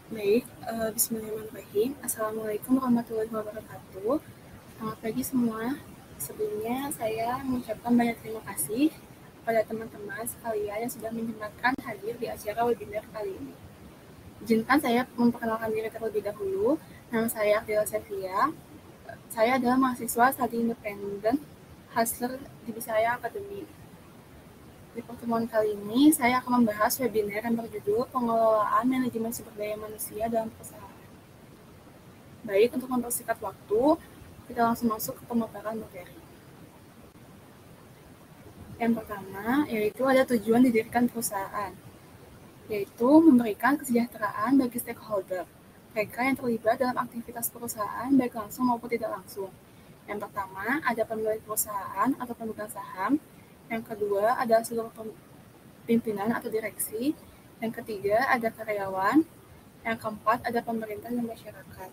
Baik, bismillahirrahmanirrahim. Assalamualaikum warahmatullahi wabarakatuh. Selamat pagi semua. Sebelumnya saya mengucapkan banyak terima kasih kepada teman-teman sekalian yang sudah menyempatkan hadir di acara webinar kali ini. Izinkan saya memperkenalkan diri terlebih dahulu. Nama saya Ardila Sevia. Saya adalah mahasiswa studi independen Hasler di Bisaya Academy. Di pertemuan kali ini, saya akan membahas webinar yang berjudul Pengelolaan Manajemen Sumber Daya Manusia dalam Perusahaan. Baik, untuk mempersingkat waktu, kita langsung masuk ke pemaparan materi. Yang pertama, yaitu ada tujuan didirikan perusahaan, yaitu memberikan kesejahteraan bagi stakeholder, mereka yang terlibat dalam aktivitas perusahaan baik langsung maupun tidak langsung. Yang pertama, ada pemilik perusahaan atau pemegang saham. Yang kedua, ada seluruh pimpinan atau direksi. Yang ketiga, ada karyawan. Yang keempat, ada pemerintah dan masyarakat.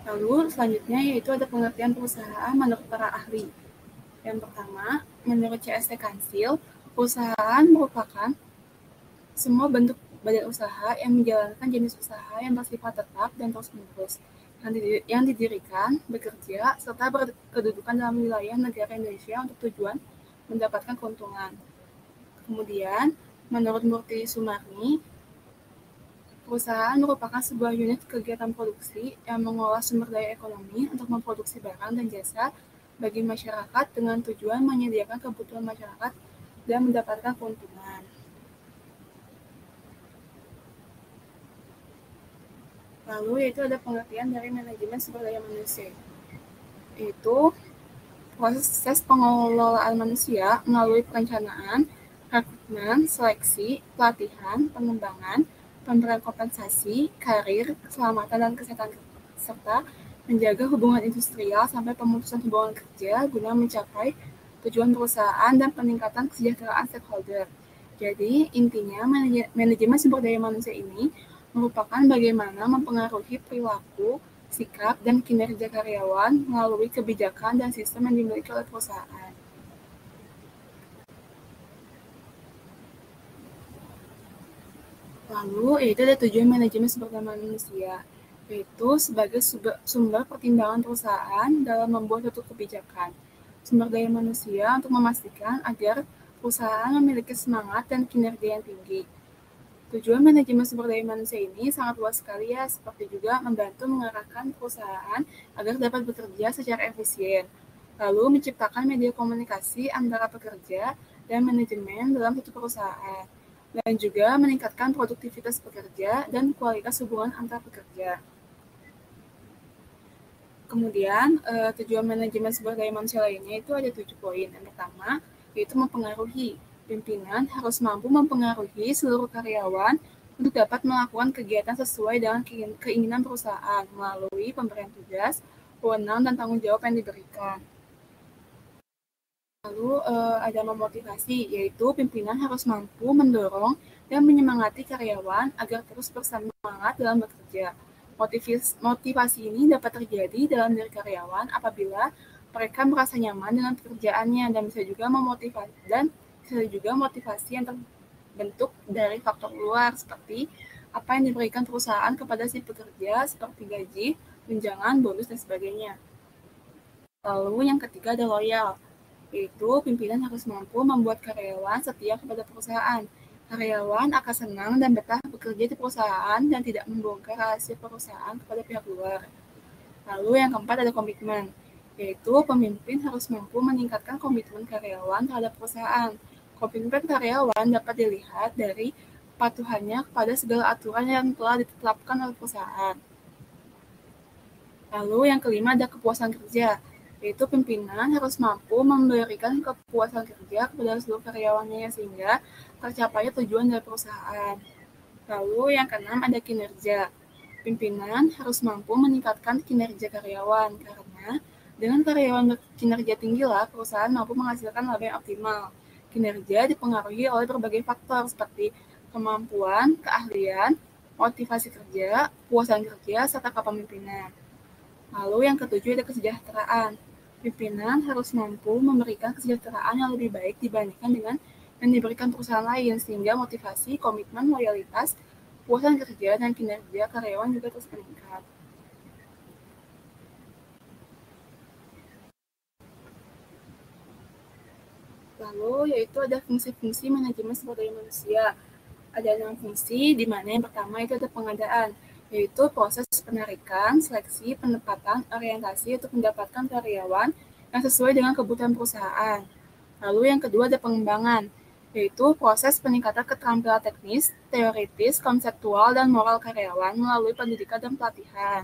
Lalu selanjutnya yaitu ada pengertian perusahaan menurut para ahli. Yang pertama, menurut CST Kansil, perusahaan merupakan semua bentuk badan usaha yang menjalankan jenis usaha yang bersifat tetap dan terus-menerus, yang didirikan, bekerja, serta berkedudukan dalam wilayah negara Indonesia untuk tujuan mendapatkan keuntungan. Kemudian, menurut Murti Sumarni, perusahaan merupakan sebuah unit kegiatan produksi yang mengolah sumber daya ekonomi untuk memproduksi barang dan jasa bagi masyarakat dengan tujuan menyediakan kebutuhan masyarakat dan mendapatkan keuntungan. Lalu yaitu ada pengertian dari manajemen sumber daya manusia, yaitu proses pengelolaan manusia melalui perencanaan, rekrutmen, seleksi, pelatihan, pengembangan, pemberian kompensasi, karir, keselamatan dan kesehatan, serta menjaga hubungan industrial sampai pemutusan hubungan kerja guna mencapai tujuan perusahaan dan peningkatan kesejahteraan stakeholder. Jadi, intinya manajemen sumber daya manusia ini merupakan bagaimana mempengaruhi perilaku, sikap, dan kinerja karyawan melalui kebijakan dan sistem yang dimiliki oleh perusahaan. Lalu, yaitu ada tujuan manajemen sumber daya manusia, yaitu sebagai sumber pertimbangan perusahaan dalam membuat suatu kebijakan. Sumber daya manusia untuk memastikan agar perusahaan memiliki semangat dan kinerja yang tinggi. Tujuan manajemen sumber daya manusia ini sangat luas sekali ya, seperti juga membantu mengarahkan perusahaan agar dapat bekerja secara efisien, lalu menciptakan media komunikasi antara pekerja dan manajemen dalam satu perusahaan, dan juga meningkatkan produktivitas pekerja dan kualitas hubungan antar pekerja. Kemudian, tujuan manajemen sumber daya manusia lainnya itu ada 7 poin. Yang pertama, yaitu mempengaruhi. Pimpinan harus mampu mempengaruhi seluruh karyawan untuk dapat melakukan kegiatan sesuai dengan keinginan perusahaan melalui pemberian tugas, wewenang, dan tanggung jawab yang diberikan. Lalu ada memotivasi, yaitu pimpinan harus mampu mendorong dan menyemangati karyawan agar terus bersemangat dalam bekerja. Motivasi ini dapat terjadi dalam diri karyawan apabila mereka merasa nyaman dengan pekerjaannya dan bisa juga motivasi yang terbentuk dari faktor luar seperti apa yang diberikan perusahaan kepada si pekerja seperti gaji, tunjangan, bonus, dan sebagainya. Lalu yang ketiga ada loyal, yaitu pimpinan harus mampu membuat karyawan setia kepada perusahaan. Karyawan akan senang dan betah bekerja di perusahaan dan tidak membongkar rahasia perusahaan kepada pihak luar. Lalu yang keempat ada komitmen, yaitu pemimpin harus mampu meningkatkan komitmen karyawan terhadap perusahaan. Komitmen karyawan dapat dilihat dari kepatuhannya kepada segala aturan yang telah ditetapkan oleh perusahaan. Lalu yang kelima ada kepuasan kerja, yaitu pimpinan harus mampu memberikan kepuasan kerja kepada seluruh karyawannya sehingga tercapainya tujuan dari perusahaan. Lalu yang keenam ada kinerja. Pimpinan harus mampu meningkatkan kinerja karyawan karena dengan karyawan berkinerja tinggilah perusahaan mampu menghasilkan laba yang optimal. Kinerja dipengaruhi oleh berbagai faktor seperti kemampuan, keahlian, motivasi kerja, kepuasan kerja, serta kepemimpinan. Lalu yang ketujuh ada kesejahteraan. Pimpinan harus mampu memberikan kesejahteraan yang lebih baik dibandingkan dengan yang diberikan perusahaan lain, sehingga motivasi, komitmen, loyalitas, puasan kerja, dan kinerja karyawan juga terus meningkat. Lalu yaitu ada fungsi-fungsi manajemen sumber daya manusia. Ada 6 fungsi, di mana yang pertama itu ada pengadaan, yaitu proses penarikan, seleksi, penempatan, orientasi untuk mendapatkan karyawan yang sesuai dengan kebutuhan perusahaan. Lalu yang kedua ada pengembangan, yaitu proses peningkatan keterampilan teknis, teoritis, konseptual, dan moral karyawan melalui pendidikan dan pelatihan.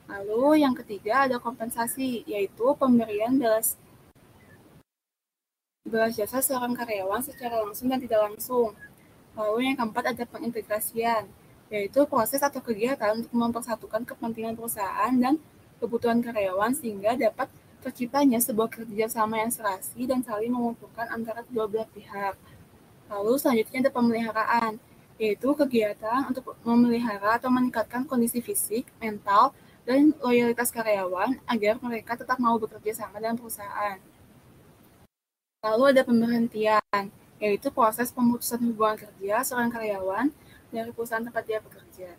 Lalu yang ketiga ada kompensasi, yaitu pemberian balas jasa seorang karyawan secara langsung dan tidak langsung. Lalu yang keempat ada pengintegrasian, yaitu proses atau kegiatan untuk mempersatukan kepentingan perusahaan dan kebutuhan karyawan sehingga dapat terciptanya sebuah kerjasama yang serasi dan saling menguntungkan antara kedua belah pihak. Lalu selanjutnya ada pemeliharaan, yaitu kegiatan untuk memelihara atau meningkatkan kondisi fisik, mental, dan loyalitas karyawan agar mereka tetap mau bekerja sama dengan perusahaan. Lalu ada pemberhentian, yaitu proses pemutusan hubungan kerja seorang karyawan dari perusahaan tempat dia bekerja.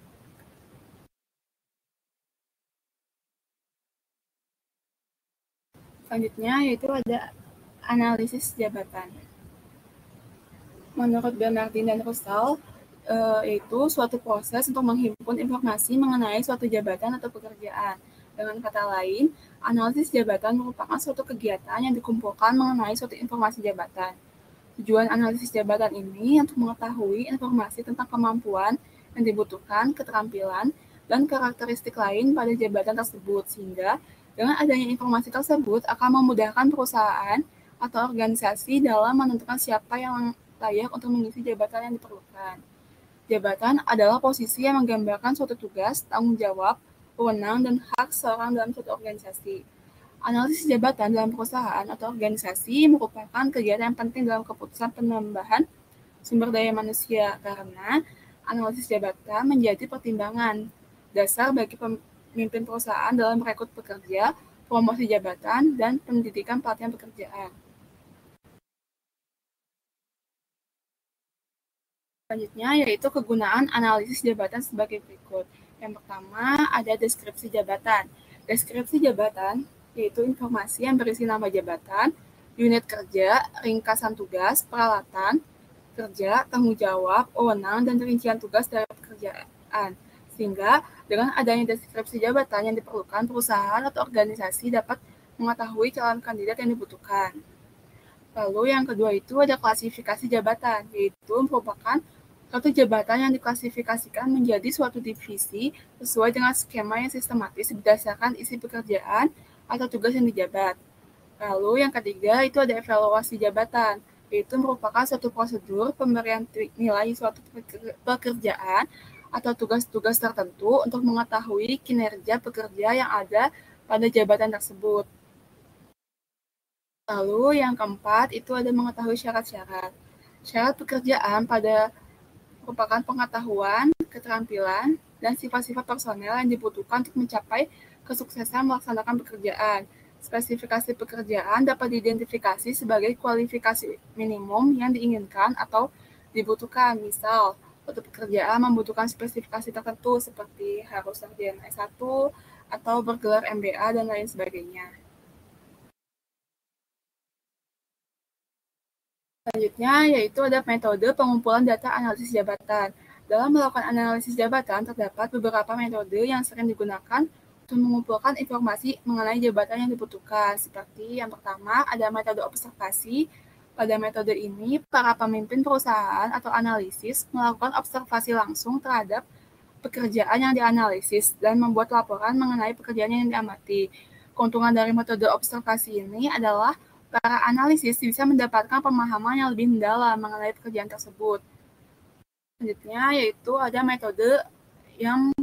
Selanjutnya yaitu ada analisis jabatan. Menurut Bernardin dan Russell, yaitu suatu proses untuk menghimpun informasi mengenai suatu jabatan atau pekerjaan. Dengan kata lain, analisis jabatan merupakan suatu kegiatan yang dikumpulkan mengenai suatu informasi jabatan. Tujuan analisis jabatan ini untuk mengetahui informasi tentang kemampuan yang dibutuhkan, keterampilan, dan karakteristik lain pada jabatan tersebut, sehingga dengan adanya informasi tersebut akan memudahkan perusahaan atau organisasi dalam menentukan siapa yang layak untuk mengisi jabatan yang diperlukan. Jabatan adalah posisi yang menggambarkan suatu tugas, tanggung jawab, wewenang, dan hak seorang dalam suatu organisasi. Analisis jabatan dalam perusahaan atau organisasi merupakan kegiatan yang penting dalam keputusan penambahan sumber daya manusia karena analisis jabatan menjadi pertimbangan dasar bagi pemimpin perusahaan dalam merekrut pekerja, promosi jabatan, dan pendidikan pelatihan pekerjaan. Selanjutnya yaitu kegunaan analisis jabatan sebagai berikut. Yang pertama ada deskripsi jabatan. Deskripsi jabatan yaitu informasi yang berisi nama jabatan, unit kerja, ringkasan tugas, peralatan kerja, tanggung jawab, wewenang, dan rincian tugas dari pekerjaan. Sehingga dengan adanya deskripsi jabatan yang diperlukan, perusahaan atau organisasi dapat mengetahui calon kandidat yang dibutuhkan. Lalu yang kedua itu ada klasifikasi jabatan, yaitu merupakan suatu jabatan yang diklasifikasikan menjadi suatu divisi sesuai dengan skema yang sistematis berdasarkan isi pekerjaan atau tugas yang dijabat. Lalu yang ketiga itu ada evaluasi jabatan, yaitu merupakan suatu prosedur pemberian nilai suatu pekerjaan atau tugas-tugas tertentu untuk mengetahui kinerja pekerja yang ada pada jabatan tersebut. Lalu yang keempat itu ada mengetahui syarat-syarat. Syarat pekerjaan pada merupakan pengetahuan, keterampilan, dan sifat-sifat personel yang dibutuhkan untuk mencapai kesuksesan melaksanakan pekerjaan. Spesifikasi pekerjaan dapat diidentifikasi sebagai kualifikasi minimum yang diinginkan atau dibutuhkan. Misal, suatu pekerjaan membutuhkan spesifikasi tertentu seperti harus sarjana S1 atau bergelar MBA dan lain sebagainya. Selanjutnya yaitu ada metode pengumpulan data analisis jabatan. Dalam melakukan analisis jabatan, terdapat beberapa metode yang sering digunakan untuk mengumpulkan informasi mengenai jabatan yang dibutuhkan. Seperti yang pertama, ada metode observasi. Pada metode ini, para pemimpin perusahaan atau analisis melakukan observasi langsung terhadap pekerjaan yang dianalisis dan membuat laporan mengenai pekerjaan yang diamati. Keuntungan dari metode observasi ini adalah para analisis bisa mendapatkan pemahaman yang lebih mendalam mengenai pekerjaan tersebut. Selanjutnya yaitu ada metode yang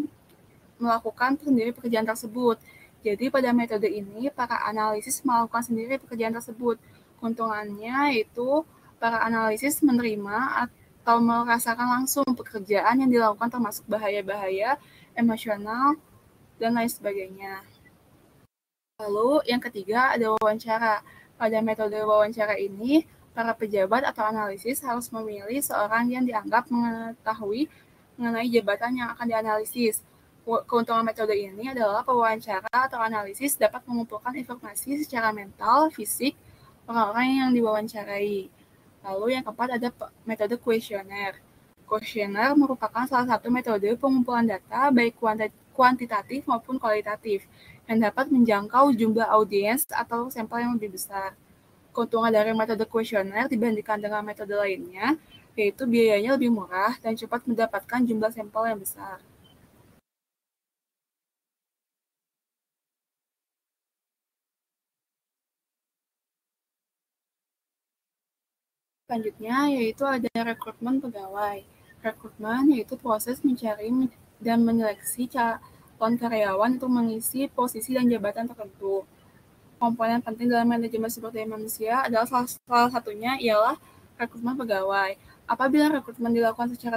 melakukan sendiri pekerjaan tersebut. Jadi pada metode ini para analisis melakukan sendiri pekerjaan tersebut. Keuntungannya yaitu para analisis menerima atau merasakan langsung pekerjaan yang dilakukan termasuk bahaya-bahaya emosional dan lain sebagainya. Lalu yang ketiga ada wawancara. Pada metode wawancara ini, Para pejabat atau analisis harus memilih seorang yang dianggap mengetahui mengenai jabatan yang akan dianalisis. Keuntungan metode ini adalah pewawancara atau analisis dapat mengumpulkan informasi secara mental, fisik, orang-orang yang diwawancarai. Lalu yang keempat ada metode kuesioner. Kuesioner merupakan salah satu metode pengumpulan data baik kuantitatif maupun kualitatif yang dapat menjangkau jumlah audiens atau sampel yang lebih besar. Keuntungan dari metode kuesioner dibandingkan dengan metode lainnya, yaitu biayanya lebih murah dan cepat mendapatkan jumlah sampel yang besar. Selanjutnya yaitu ada rekrutmen pegawai. Rekrutmen yaitu proses mencari dan menyeleksi calon karyawan untuk mengisi posisi dan jabatan tertentu. Komponen penting dalam manajemen sumber daya manusia adalah salah satunya ialah rekrutmen pegawai. Apabila rekrutmen dilakukan secara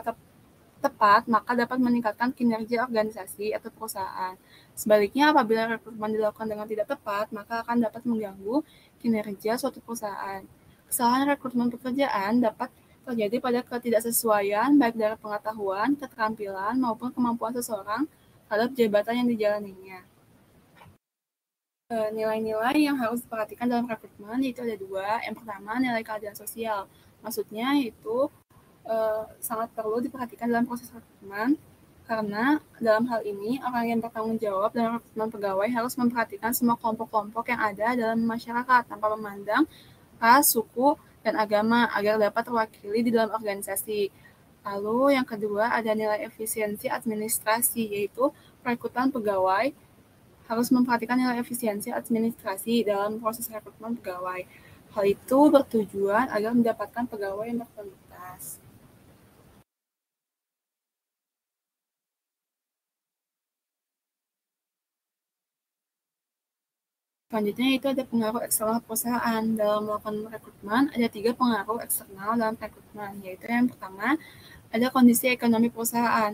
tepat, maka dapat meningkatkan kinerja organisasi atau perusahaan. Sebaliknya, apabila rekrutmen dilakukan dengan tidak tepat, maka akan dapat mengganggu kinerja suatu perusahaan. Kesalahan rekrutmen pekerjaan dapat terjadi pada ketidaksesuaian baik dari pengetahuan, keterampilan, maupun kemampuan seseorang terhadap jabatan yang dijalaninya. Nilai-nilai yang harus diperhatikan dalam rekrutmen itu ada dua. Yang pertama, nilai keadilan sosial. Maksudnya itu sangat perlu diperhatikan dalam proses rekrutmen, karena dalam hal ini orang yang bertanggung jawab dalam rekrutmen pegawai harus memperhatikan semua kelompok-kelompok yang ada dalam masyarakat tanpa memandang ras, suku, dan agama agar dapat terwakili di dalam organisasi. Lalu yang kedua ada nilai efisiensi administrasi, yaitu perekrutan pegawai harus memperhatikan nilai efisiensi administrasi dalam proses rekrutmen pegawai. Hal itu bertujuan agar mendapatkan pegawai yang berkualitas. Selanjutnya itu ada pengaruh eksternal perusahaan. Dalam melakukan rekrutmen, ada 3 pengaruh eksternal dalam rekrutmen, yaitu yang pertama, ada kondisi ekonomi perusahaan.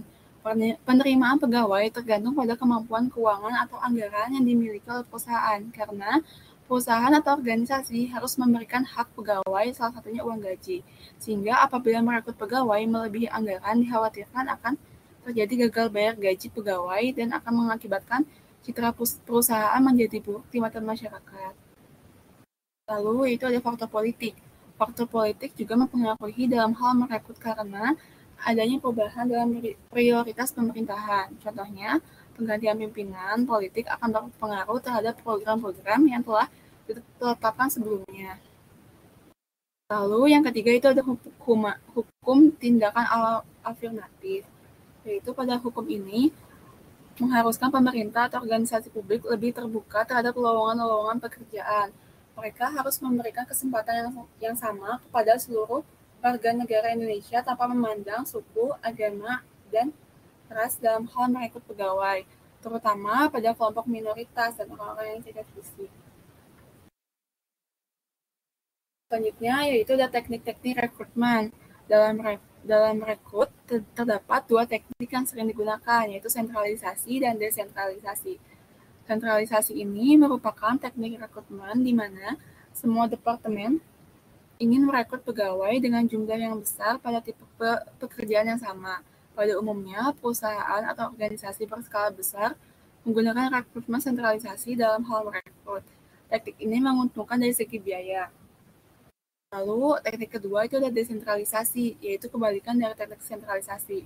Penerimaan pegawai tergantung pada kemampuan keuangan atau anggaran yang dimiliki oleh perusahaan, karena perusahaan atau organisasi harus memberikan hak pegawai, salah satunya uang gaji. Sehingga apabila merekrut pegawai melebihi anggaran, dikhawatirkan akan terjadi gagal bayar gaji pegawai dan akan mengakibatkan citra perusahaan menjadi buruk di mata masyarakat. Lalu itu ada faktor politik. Faktor politik juga mempengaruhi dalam hal merekrut karena adanya perubahan dalam prioritas pemerintahan. Contohnya, penggantian pimpinan politik akan berpengaruh terhadap program-program yang telah ditetapkan sebelumnya. Lalu yang ketiga itu ada hukum tindakan afirmatif. Yaitu pada hukum ini, mengharuskan pemerintah atau organisasi publik lebih terbuka terhadap lowongan-lowongan pekerjaan. Mereka harus memberikan kesempatan yang sama kepada seluruh warga negara Indonesia tanpa memandang suku, agama, dan ras dalam hal merekrut pegawai, terutama pada kelompok minoritas dan orang-orang yang cacat fisik. Selanjutnya yaitu ada teknik-teknik rekrutmen. Dalam rekrut terdapat 2 teknik yang sering digunakan, yaitu sentralisasi dan desentralisasi. Sentralisasi ini merupakan teknik rekrutmen di mana semua departemen ingin merekrut pegawai dengan jumlah yang besar pada tipe pekerjaan yang sama. Pada umumnya, perusahaan atau organisasi berskala besar menggunakan rekrutmen sentralisasi dalam hal merekrut. Teknik ini menguntungkan dari segi biaya. Lalu, teknik kedua itu ada desentralisasi, yaitu kebalikan dari teknik sentralisasi.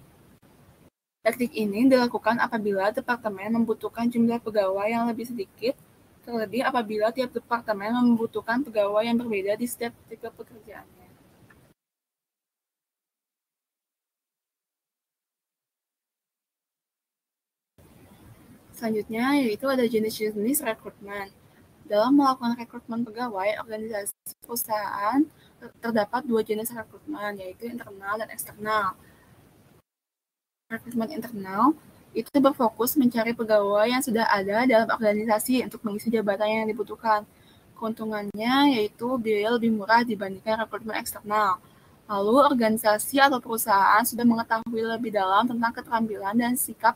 Teknik ini dilakukan apabila departemen membutuhkan jumlah pegawai yang lebih sedikit, terlebih apabila tiap departemen membutuhkan pegawai yang berbeda di setiap tipe pekerjaannya. Selanjutnya, yaitu ada jenis-jenis rekrutmen. Dalam melakukan rekrutmen pegawai, organisasi perusahaan terdapat 2 jenis rekrutmen, yaitu internal dan eksternal. Rekrutmen internal itu berfokus mencari pegawai yang sudah ada dalam organisasi untuk mengisi jabatan yang dibutuhkan. Keuntungannya yaitu biaya lebih murah dibandingkan rekrutmen eksternal. Lalu organisasi atau perusahaan sudah mengetahui lebih dalam tentang keterampilan dan sikap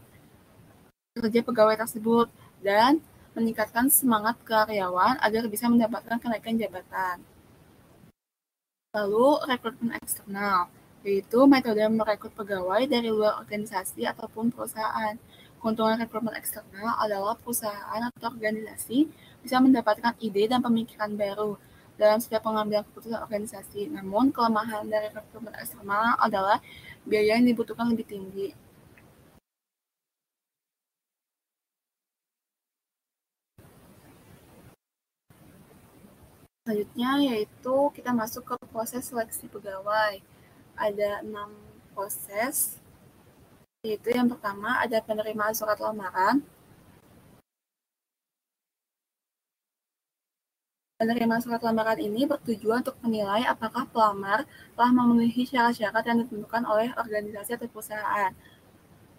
kerja pegawai tersebut dan meningkatkan semangat karyawan agar bisa mendapatkan kenaikan jabatan. Lalu, rekrutmen eksternal, yaitu metode merekrut pegawai dari luar organisasi ataupun perusahaan. Keuntungan rekrutmen eksternal adalah perusahaan atau organisasi bisa mendapatkan ide dan pemikiran baru dalam setiap pengambilan keputusan organisasi. Namun, kelemahan dari rekrutmen eksternal adalah biaya yang dibutuhkan lebih tinggi. Selanjutnya yaitu kita masuk ke proses seleksi pegawai. Ada 6 proses, yaitu yang pertama ada penerimaan surat lamaran. Penerimaan surat lamaran ini bertujuan untuk menilai apakah pelamar telah memenuhi syarat-syarat yang ditentukan oleh organisasi atau perusahaan.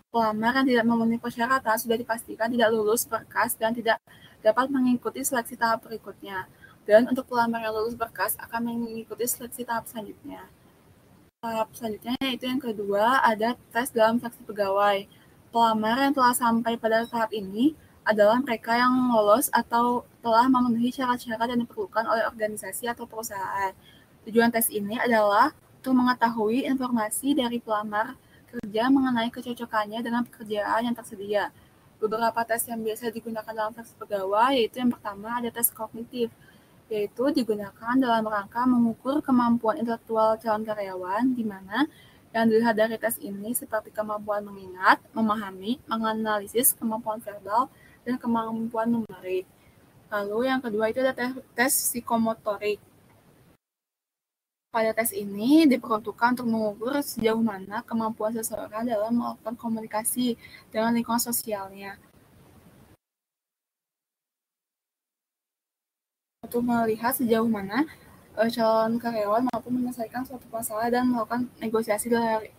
Pelamar yang tidak memenuhi persyaratan sudah dipastikan tidak lulus berkas dan tidak dapat mengikuti seleksi tahap berikutnya. Dan untuk pelamar yang lulus berkas akan mengikuti seleksi tahap selanjutnya. Tahap selanjutnya yaitu yang kedua ada tes dalam seleksi pegawai. Pelamar yang telah sampai pada tahap ini adalah mereka yang lolos atau telah memenuhi syarat-syarat yang diperlukan oleh organisasi atau perusahaan. Tujuan tes ini adalah untuk mengetahui informasi dari pelamar kerja mengenai kecocokannya dengan pekerjaan yang tersedia. Beberapa tes yang biasa digunakan dalam seleksi pegawai yaitu yang pertama ada tes kognitif, yaitu digunakan dalam rangka mengukur kemampuan intelektual calon karyawan, di mana yang dilihat dari tes ini seperti kemampuan mengingat, memahami, menganalisis, kemampuan verbal, dan kemampuan numerik. Lalu yang kedua itu ada tes psikomotorik. Pada tes ini diperuntukkan untuk mengukur sejauh mana kemampuan seseorang dalam melakukan komunikasi dengan lingkungan sosialnya. Untuk melihat sejauh mana calon karyawan mampu menyelesaikan suatu masalah dan melakukan negosiasi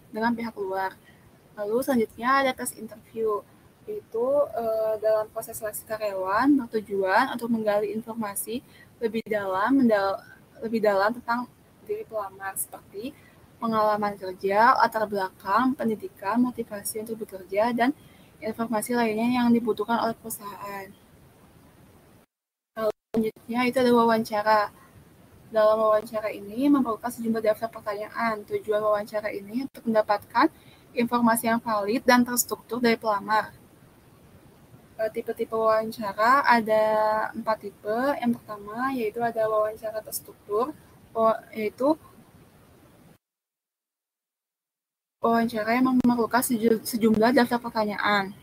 dengan pihak luar. Lalu selanjutnya ada tes interview, yaitu dalam proses seleksi karyawan bertujuan untuk menggali informasi lebih dalam tentang diri pelamar seperti pengalaman kerja, latar belakang, pendidikan, motivasi untuk bekerja, dan informasi lainnya yang dibutuhkan oleh perusahaan. Lalu selanjutnya itu ada wawancara. Dalam wawancara ini memerlukan sejumlah daftar pertanyaan. Tujuan wawancara ini untuk mendapatkan informasi yang valid dan terstruktur dari pelamar. Tipe-tipe wawancara ada 4 tipe. Yang pertama yaitu ada wawancara terstruktur, yaitu wawancara yang memerlukan sejumlah daftar pertanyaan.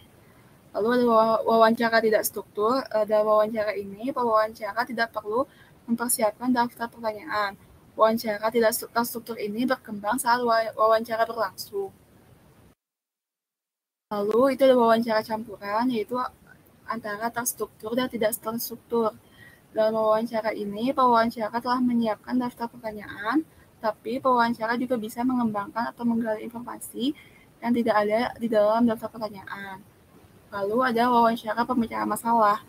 Lalu ada wawancara tidak struktur. Ada wawancara ini, pewawancara tidak perlu mempersiapkan daftar pertanyaan. Wawancara tidak terstruktur ini berkembang saat wawancara berlangsung. Lalu itu ada wawancara campuran, yaitu antara terstruktur dan tidak terstruktur. Dalam wawancara ini, pewawancara telah menyiapkan daftar pertanyaan, tapi pewawancara juga bisa mengembangkan atau menggali informasi yang tidak ada di dalam daftar pertanyaan. Lalu ada wawancara pemecahan masalah.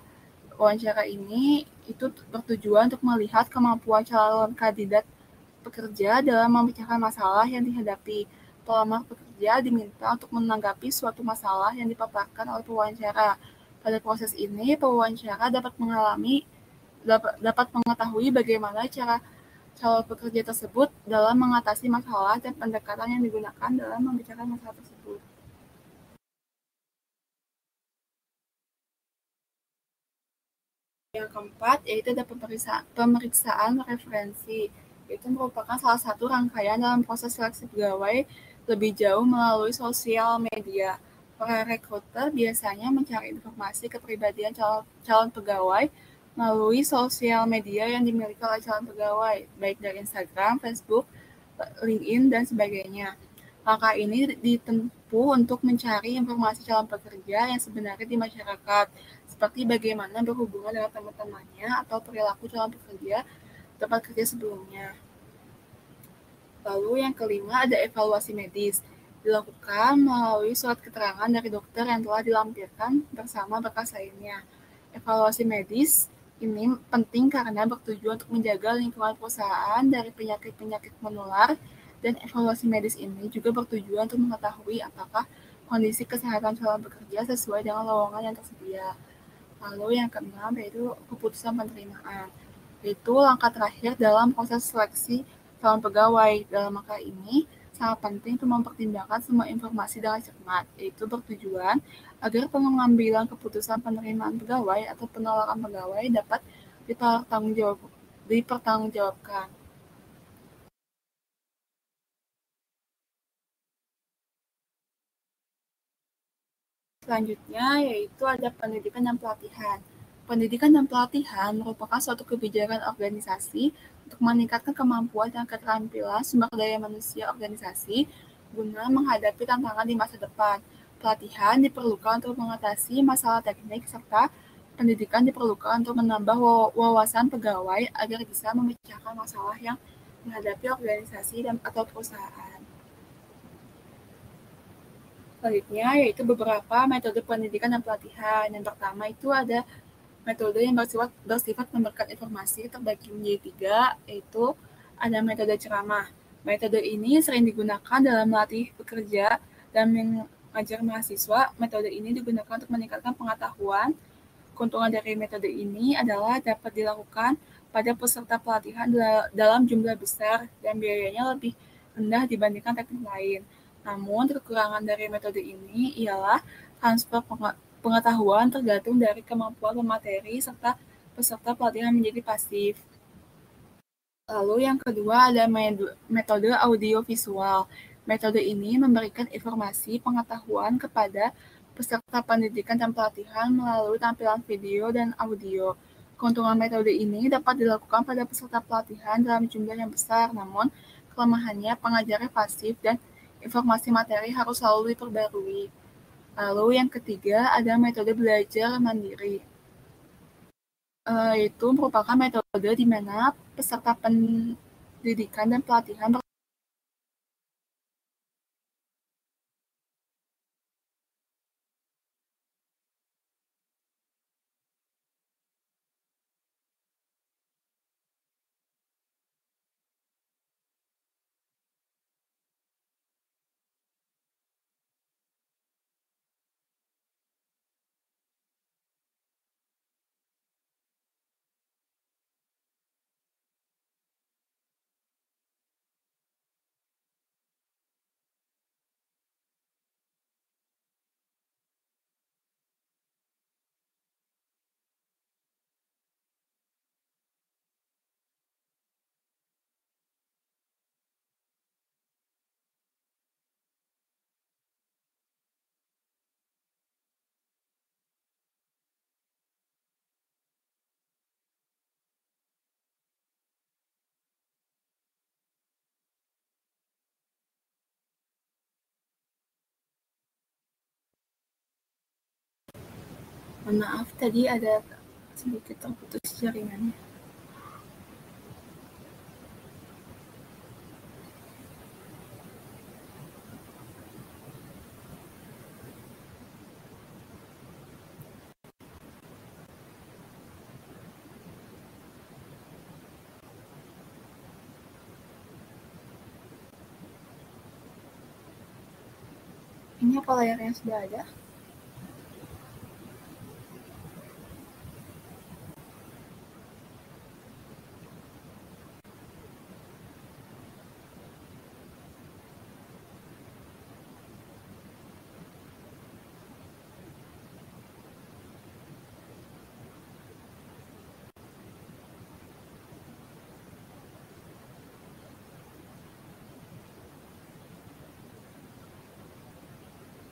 Wawancara ini itu bertujuan untuk melihat kemampuan calon kandidat pekerja dalam memecahkan masalah yang dihadapi. Pelamar pekerja diminta untuk menanggapi suatu masalah yang dipaparkan oleh pewawancara. Pada proses ini, pewawancara dapat mengetahui bagaimana cara calon pekerja tersebut dalam mengatasi masalah dan pendekatan yang digunakan dalam membicarakan masalah tersebut. Yang keempat, yaitu ada pemeriksaan referensi. Itu merupakan salah satu rangkaian dalam proses seleksi pegawai lebih jauh melalui sosial media. Para rekruter biasanya mencari informasi kepribadian calon pegawai melalui sosial media yang dimiliki oleh calon pegawai, baik dari Instagram, Facebook, LinkedIn, dan sebagainya. Langkah ini ditempuh untuk mencari informasi calon pekerja yang sebenarnya di masyarakat, seperti bagaimana berhubungan dengan teman-temannya atau perilaku calon pekerja tempat kerja sebelumnya. Lalu yang kelima ada evaluasi medis. Dilakukan melalui surat keterangan dari dokter yang telah dilampirkan bersama berkas lainnya. Evaluasi medis ini penting karena bertujuan untuk menjaga lingkungan perusahaan dari penyakit-penyakit menular, dan evaluasi medis ini juga bertujuan untuk mengetahui apakah kondisi kesehatan calon pekerja sesuai dengan lowongan yang tersedia. Lalu yang keenam yaitu keputusan penerimaan. Itu langkah terakhir dalam proses seleksi calon pegawai. Dalam maka ini, sangat penting untuk mempertimbangkan semua informasi dengan cermat, yaitu bertujuan agar pengambilan keputusan penerimaan pegawai atau penolakan pegawai dapat dipertanggungjawabkan. Selanjutnya yaitu ada pendidikan dan pelatihan. Pendidikan dan pelatihan merupakan suatu kebijakan organisasi untuk meningkatkan kemampuan dan keterampilan sumber daya manusia organisasi guna menghadapi tantangan di masa depan. Pelatihan diperlukan untuk mengatasi masalah teknik serta pendidikan diperlukan untuk menambah wawasan pegawai agar bisa memecahkan masalah yang menghadapi organisasi dan atau perusahaan. Selanjutnya yaitu beberapa metode pendidikan dan pelatihan. Yang pertama itu ada metode yang bersifat memberikan informasi terbagi menjadi 3, yaitu ada metode ceramah. Metode ini sering digunakan dalam melatih pekerja dan mengajar mahasiswa. Metode ini digunakan untuk meningkatkan pengetahuan. Keuntungan dari metode ini adalah dapat dilakukan pada peserta pelatihan dalam jumlah besar dan biayanya lebih rendah dibandingkan teknik lain. Namun, kekurangan dari metode ini ialah transfer pengetahuan tergantung dari kemampuan pemateri serta peserta pelatihan menjadi pasif. Lalu yang kedua ada metode audiovisual. Metode ini memberikan informasi pengetahuan kepada peserta pendidikan dan pelatihan melalui tampilan video dan audio. Keuntungan metode ini dapat dilakukan pada peserta pelatihan dalam jumlah yang besar, namun kelemahannya pengajarnya pasif dan informasi materi harus selalu diperbarui. Lalu yang ketiga ada metode belajar mandiri. Itu merupakan metode di mana peserta pendidikan dan pelatihan maaf tadi ada sedikit terputus jaringannya. Ini apa layarnya sudah ada?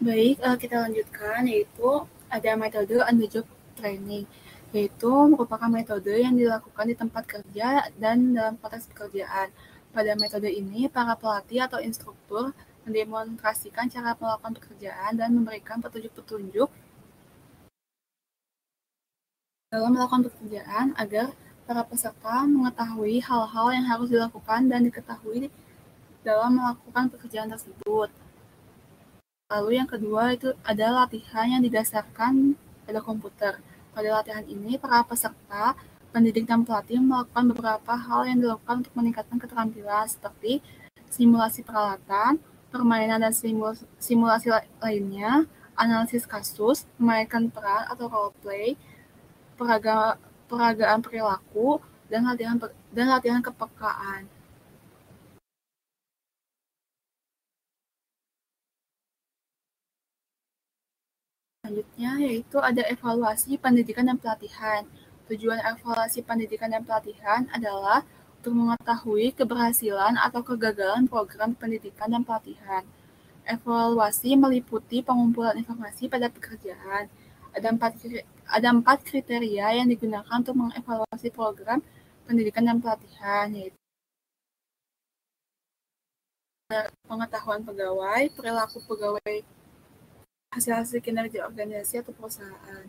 Baik, kita lanjutkan yaitu ada metode on the job training, yaitu merupakan metode yang dilakukan di tempat kerja dan dalam konteks pekerjaan. Pada metode ini, para pelatih atau instruktur mendemonstrasikan cara melakukan pekerjaan dan memberikan petunjuk-petunjuk dalam melakukan pekerjaan agar para peserta mengetahui hal-hal yang harus dilakukan dan diketahui dalam melakukan pekerjaan tersebut. Lalu yang kedua itu ada latihan yang didasarkan pada komputer. Pada latihan ini, para peserta, pendidik dan pelatih melakukan beberapa hal yang dilakukan untuk meningkatkan keterampilan seperti simulasi peralatan, permainan dan simulasi lainnya, analisis kasus, memainkan peran atau role play, peragaan perilaku, dan latihan kepekaan. Selanjutnya yaitu ada evaluasi pendidikan dan pelatihan. Tujuan evaluasi pendidikan dan pelatihan adalah untuk mengetahui keberhasilan atau kegagalan program pendidikan dan pelatihan. Evaluasi meliputi pengumpulan informasi pada pekerjaan. Ada empat kriteria yang digunakan untuk mengevaluasi program pendidikan dan pelatihan, yaitu pengetahuan pegawai, perilaku pegawai, hasil-hasil kinerja organisasi atau perusahaan.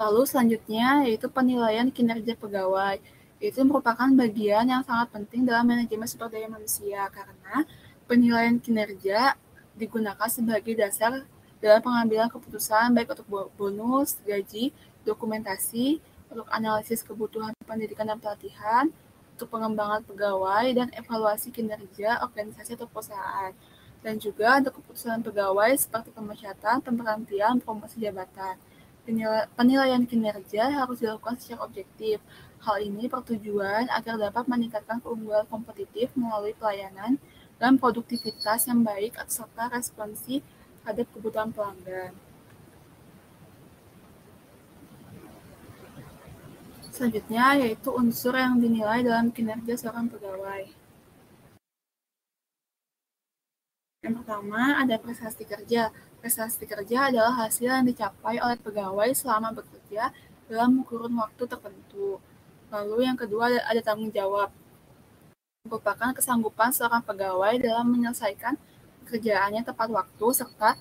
Lalu selanjutnya yaitu penilaian kinerja pegawai. Itu merupakan bagian yang sangat penting dalam manajemen sumber daya manusia karena penilaian kinerja digunakan sebagai dasar dalam pengambilan keputusan baik untuk bonus, gaji, dokumentasi, untuk analisis kebutuhan pendidikan dan pelatihan, untuk pengembangan pegawai, dan evaluasi kinerja organisasi atau perusahaan. Dan juga untuk keputusan pegawai seperti pemecatan, pemberhentian, promosi jabatan. Penilaian kinerja harus dilakukan secara objektif. Hal ini bertujuan agar dapat meningkatkan keunggulan kompetitif melalui pelayanan dan produktivitas yang baik serta responsi terhadap kebutuhan pelanggan. Selanjutnya yaitu unsur yang dinilai dalam kinerja seorang pegawai. Yang pertama ada prestasi kerja. Prestasi kerja adalah hasil yang dicapai oleh pegawai selama bekerja dalam kurun waktu tertentu. Lalu yang kedua ada tanggung jawab. Merupakan kesanggupan seorang pegawai dalam menyelesaikan pekerjaannya tepat waktu serta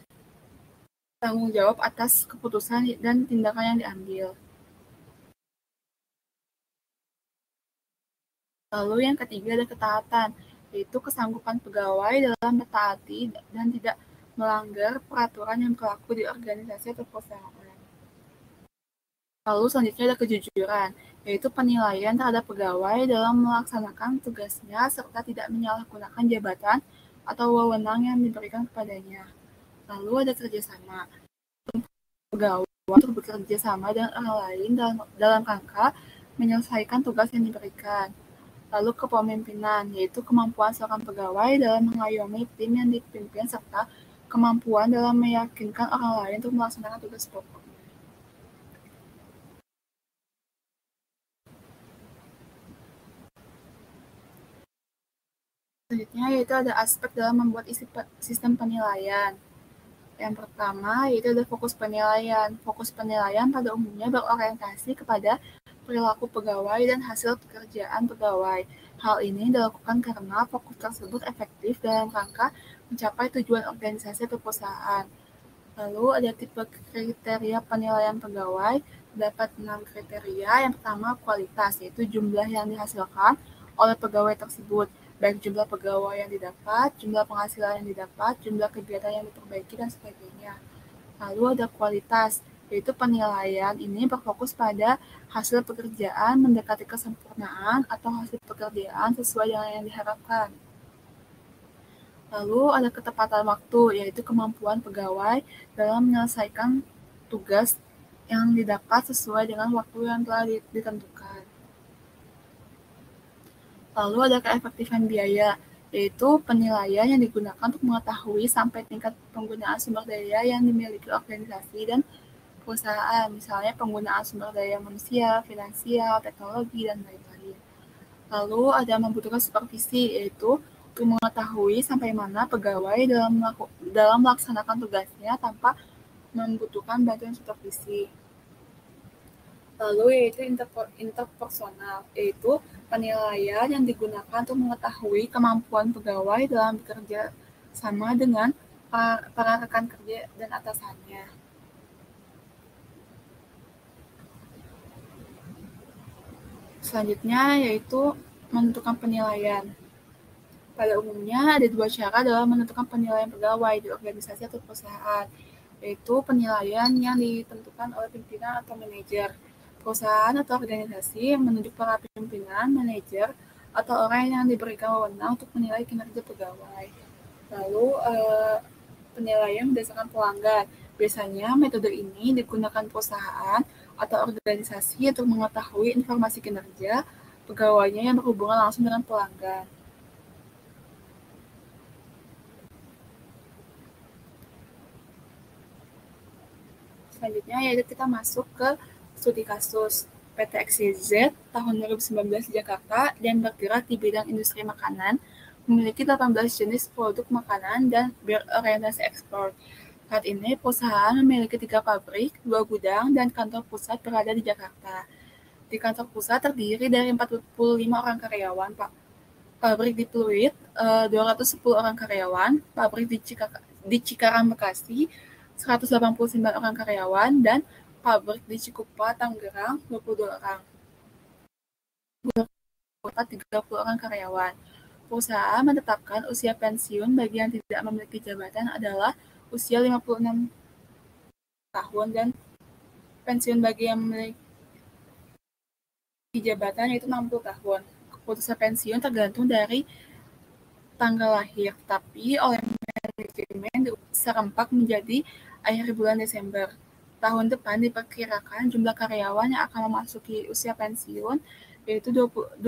tanggung jawab atas keputusan dan tindakan yang diambil. Lalu yang ketiga ada ketaatan, yaitu kesanggupan pegawai dalam mentaati dan tidak melanggar peraturan yang berlaku di organisasi atau perusahaan. Lalu selanjutnya ada kejujuran, yaitu penilaian terhadap pegawai dalam melaksanakan tugasnya serta tidak menyalahgunakan jabatan atau wewenang yang diberikan kepadanya. Lalu ada kerjasama, pegawai untuk bekerja sama dengan orang lain dalam rangka menyelesaikan tugas yang diberikan. Lalu kepemimpinan, yaitu kemampuan seorang pegawai dalam mengayomi tim yang dipimpin serta kemampuan dalam meyakinkan orang lain untuk melaksanakan tugas pokok. Selanjutnya yaitu ada aspek dalam membuat sistem penilaian. Yang pertama yaitu ada fokus penilaian. Fokus penilaian pada umumnya berorientasi kepada perilaku pegawai dan hasil pekerjaan pegawai. Hal ini dilakukan karena fokus tersebut efektif dalam rangka mencapai tujuan organisasi atau perusahaan. Lalu ada tipe kriteria penilaian pegawai, dapat 6 kriteria. Yang pertama kualitas, yaitu jumlah yang dihasilkan oleh pegawai tersebut, baik jumlah pegawai yang didapat, jumlah penghasilan yang didapat, jumlah kegiatan yang diperbaiki, dan sebagainya. Lalu ada kualitas, yaitu penilaian ini berfokus pada hasil pekerjaan mendekati kesempurnaan atau hasil pekerjaan sesuai dengan yang diharapkan. Lalu ada ketepatan waktu, yaitu kemampuan pegawai dalam menyelesaikan tugas yang didapat sesuai dengan waktu yang telah ditentukan. Lalu ada keefektifan biaya, yaitu penilaian yang digunakan untuk mengetahui sampai tingkat penggunaan sumber daya yang dimiliki organisasi dan perusahaan, misalnya penggunaan sumber daya manusia, finansial, teknologi, dan lain-lain. Lalu ada membutuhkan supervisi, yaitu untuk mengetahui sampai mana pegawai dalam melaksanakan tugasnya tanpa membutuhkan bantuan supervisi. Lalu yaitu interpersonal, yaitu penilaian yang digunakan untuk mengetahui kemampuan pegawai dalam bekerja sama dengan para rekan kerja dan atasannya. Selanjutnya yaitu menentukan penilaian. Pada umumnya ada 2 cara dalam menentukan penilaian pegawai di organisasi atau perusahaan, yaitu penilaian yang ditentukan oleh pimpinan atau manajer. Perusahaan atau organisasi menunjuk para pimpinan, manajer, atau orang yang diberikan wewenang untuk menilai kinerja pegawai. Lalu penilaian berdasarkan pelanggan. Biasanya metode ini digunakan perusahaan atau organisasi untuk mengetahui informasi kinerja pegawainya yang berhubungan langsung dengan pelanggan. selanjutnya yaitu kita masuk ke studi kasus. PT XYZ tahun 2019 di Jakarta dan bergerak di bidang industri makanan, memiliki 18 jenis produk makanan dan berorientasi ekspor. Saat ini perusahaan memiliki 3 pabrik, 2 gudang, dan kantor pusat berada di Jakarta. Di kantor pusat terdiri dari 45 orang karyawan, Pak. Pabrik di Pluit, 210 orang karyawan, pabrik di Cikarang, Bekasi, 189 orang karyawan, dan pabrik di Cikupa, Tangerang, 22 orang. Kota 30 orang karyawan. Perusahaan menetapkan usia pensiun bagi yang tidak memiliki jabatan adalah usia 56 tahun dan pensiun bagi yang memiliki jabatan yaitu 60 tahun. Keputusan pensiun tergantung dari tanggal lahir, tapi oleh manajemen serempak menjadi akhir bulan Desember. Tahun depan diperkirakan jumlah karyawan yang akan memasuki usia pensiun yaitu 22%.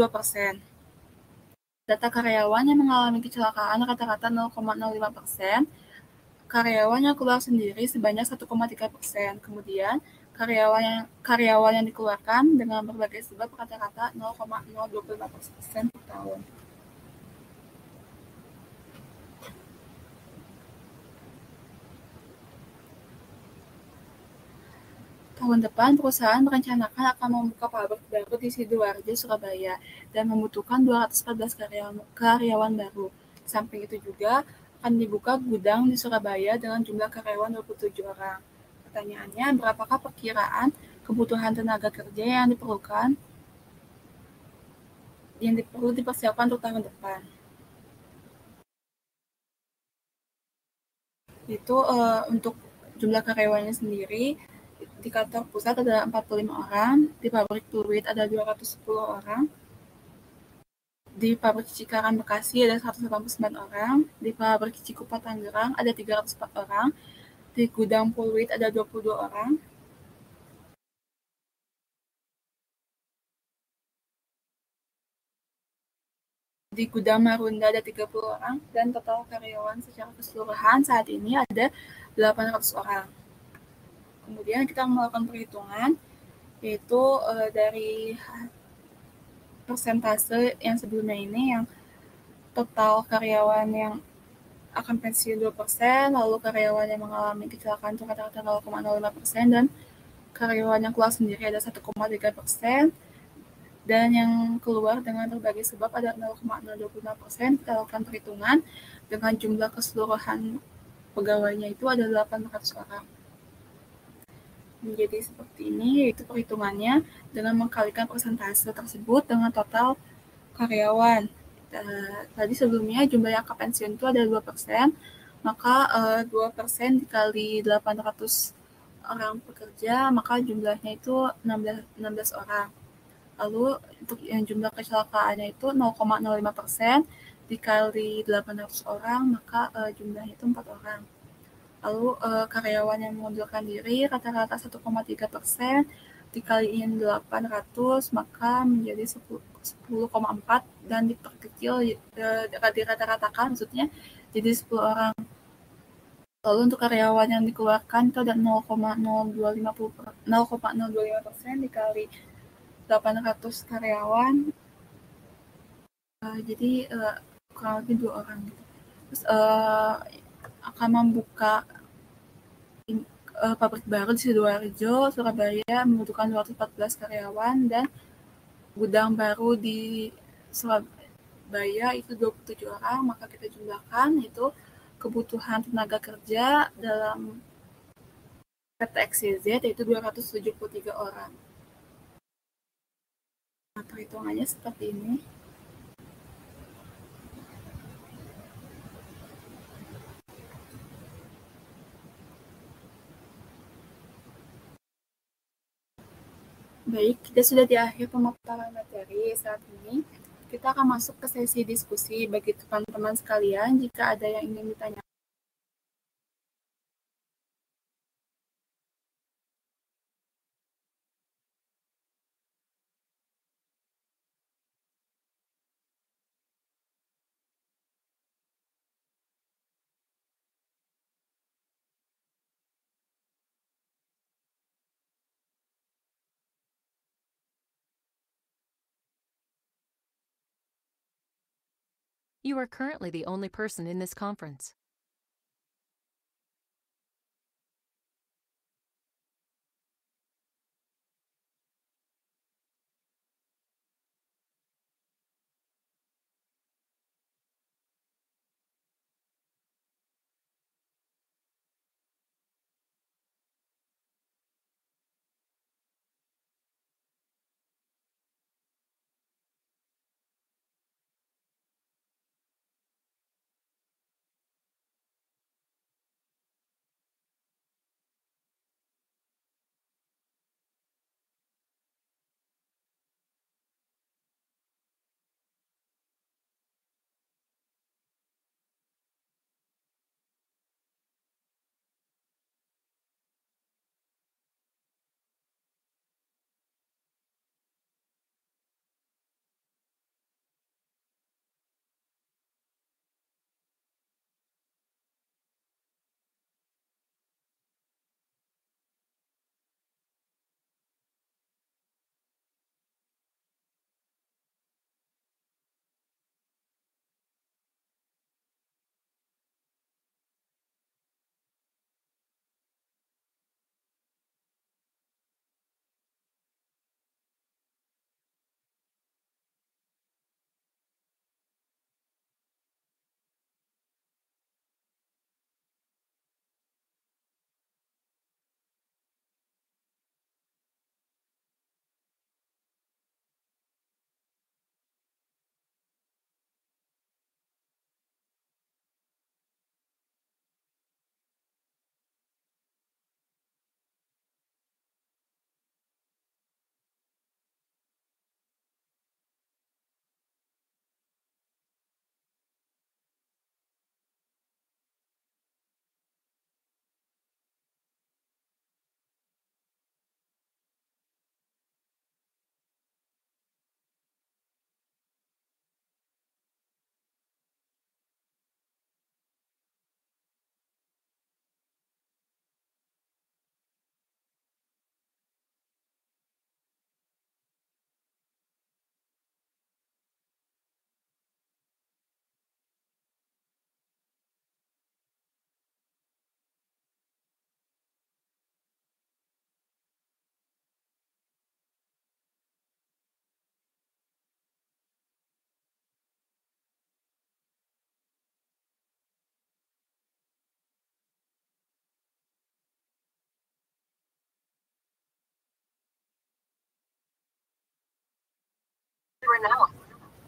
Data karyawan yang mengalami kecelakaan rata-rata 0,05%, karyawan yang keluar sendiri sebanyak 1,3%. Kemudian karyawan yang dikeluarkan dengan berbagai sebab rata-rata 0,025% per tahun. Tahun depan, perusahaan merencanakan akan membuka pabrik baru di Sidoarjo, Surabaya, dan membutuhkan 214 karyawan baru. Di samping itu juga akan dibuka gudang di Surabaya dengan jumlah karyawan 27 orang. Pertanyaannya, berapakah perkiraan kebutuhan tenaga kerja yang perlu dipersiapkan untuk tahun depan? Itu untuk jumlah karyawannya sendiri, di kantor pusat ada 45 orang, di pabrik Pluit ada 210 orang, di pabrik Cikarang Bekasi ada 189 orang, di pabrik Cikupa Tangerang ada 304 orang, di gudang Pluit ada 22 orang, di gudang Marunda ada 30 orang, dan total karyawan secara keseluruhan saat ini ada 800 orang. Kemudian kita melakukan perhitungan, yaitu dari persentase yang sebelumnya ini, yang total karyawan yang akan pensiun 2%, lalu karyawan yang mengalami kecelakaan itu rata-rata 0,05%, dan karyawan yang keluar sendiri ada 1,3%, dan yang keluar dengan berbagai sebab ada 0,025%. Kita lakukan perhitungan dengan jumlah keseluruhan pegawainya itu ada 800 orang. Menjadi seperti ini, yaitu perhitungannya dengan mengkalikan persentase tersebut dengan total karyawan. Tadi sebelumnya jumlah yang akan pensiun itu ada 2%, maka 2% dikali 800 orang pekerja, maka jumlahnya itu 16 orang. Lalu untuk yang jumlah kecelakaannya itu 0,05% dikali 800 orang, maka jumlahnya itu 4 orang. Lalu karyawan yang mengundurkan diri rata-rata 1,3%, dikaliin 800, maka menjadi 10,4, dan diperkecil dirata-ratakan maksudnya jadi 10 orang. Lalu untuk karyawan yang dikeluarkan itu ada 0,0250% dikali 800 karyawan, jadi kurang lebih 2 orang gitu. Terus akan membuka pabrik baru di Sidoarjo, Surabaya, membutuhkan 214 karyawan, dan gudang baru di Surabaya itu 27 orang, maka kita jumlahkan itu kebutuhan tenaga kerja dalam PT XYZ yaitu 273 orang. Nah, perhitungannya seperti ini. Baik, kita sudah di akhir pemaparan materi saat ini. Kita akan masuk ke sesi diskusi bagi teman-teman sekalian. Jika ada yang ingin ditanyakan, You are currently the only person in this conference.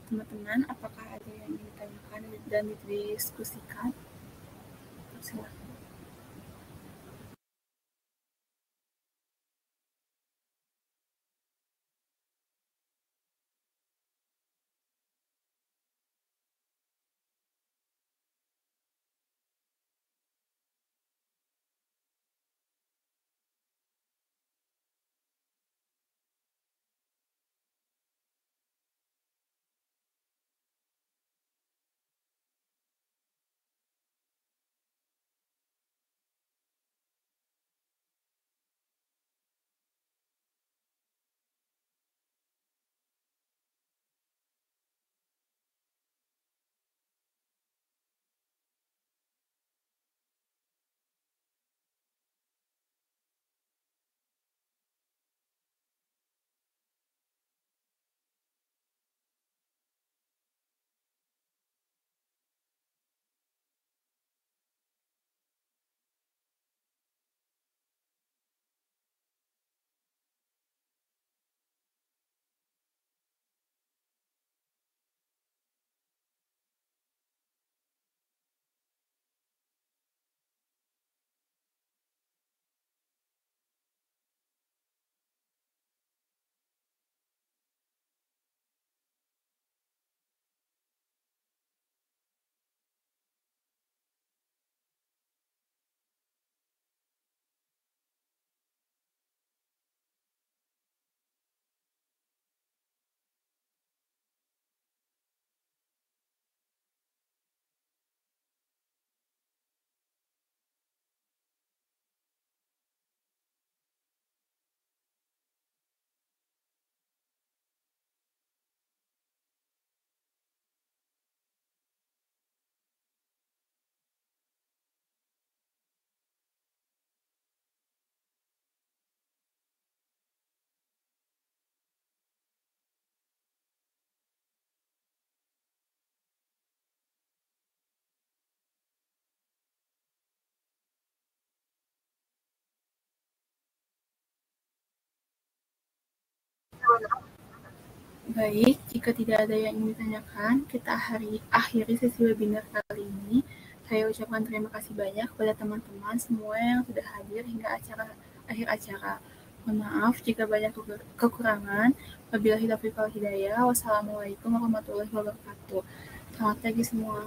Teman-teman, apakah ada yang ingin ditanyakan dan didiskusikan? Silakan. Baik, jika tidak ada yang ingin ditanyakan, kita akhiri sesi webinar kali ini. Saya ucapkan terima kasih banyak kepada teman-teman semua yang sudah hadir hingga akhir acara. Mohon maaf jika banyak kekurangan. Wabillahi taufiq wal hidayah. Wassalamualaikum warahmatullahi wabarakatuh. Selamat pagi semua.